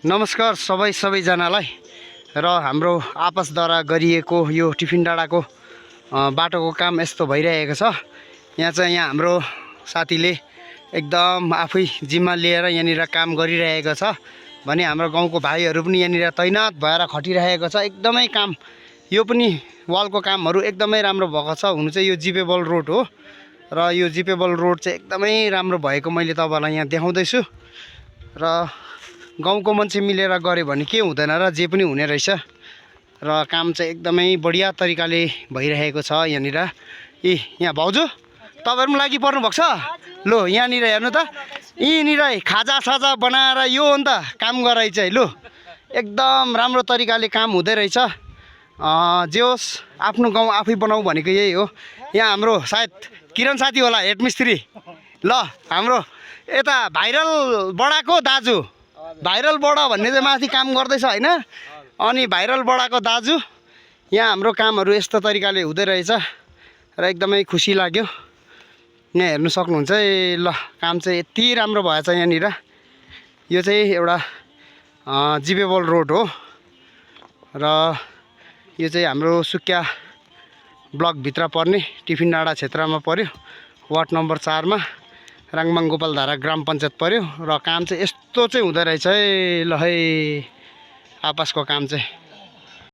नमस्कार सबैजनालाई र हाम्रो आपसद्वारा गरिएको यो टिफिन डाँडाको बाटोको काम यस्तो भइरहेको छ। यहाँ हाम्रो साथीले एकदम आफै जिम्मा लिएर यहाँनिर काम गरिरहेको छ भने हाम्रो गाउँको भाइहरू पनि यहाँनिर तैनात भएर खटिरहेको छ। एकदमै काम यो पनि वालको कामहरू एकदमै राम्रो भएको छ। हुनु चाहिँ यो जिपेबल रोड हो र यो जिपेबल रोड चाहिँ एकदमै राम्रो भएको मैले तपाईहरुलाई यहाँ देखाउँदैछु। र गाउँको मान्छे मिलेर गरे भने के हुँदैन र जे पनि हुने रहेछ। र काम चाहिँ एकदमै बढिया तरिकाले भइरहेको छ यहाँनिर। यहाँ भाउजू तपाईहरु पनि लागि पर्नु भएको छ। लो यहाँनिर हेर्नु त, यहीँनिर खाजा साजा बनाएर यो हो नि त काम गराइ चाहिँ। लो एकदम राम्रो तरिकाले काम हुँदै रहेछ। जे होस् आफ्नो गाउँ आफै बनाऊ भनेको यही हो। यहाँ हाम्रो सायद किरण साथी होला हेड मिस्त्री। ल हाम्रो यता भाइरल बडाको दाजु, भाइरल बडा भन्ने चाहिँ माथि काम गर्दैछ हैन। अनि भाइरल बडाको दाजु यहाँ हाम्रो कामहरू यस्तो तरिकाले हुँदै रहेछ र एकदमै खुसी लाग्यो। यहाँ हेर्नु सक्नुहुन्छ। ल काम चाहिँ यति राम्रो भएछ यहाँनिर। यो चाहिँ एउटा जिपेबल रोड हो र यो चाहिँ हाम्रो सुक्या ब्लकभित्र पर्ने टिफिन डाँडा क्षेत्रमा पर्यो। वार्ड नम्बर 4 मा राङमाङ गोपालधारा ग्राम पञ्चायत पर्यो। र काम चाहिँ यस्तो चाहिँ हुँदै रहेछ है। ल है आपसको काम चाहिँ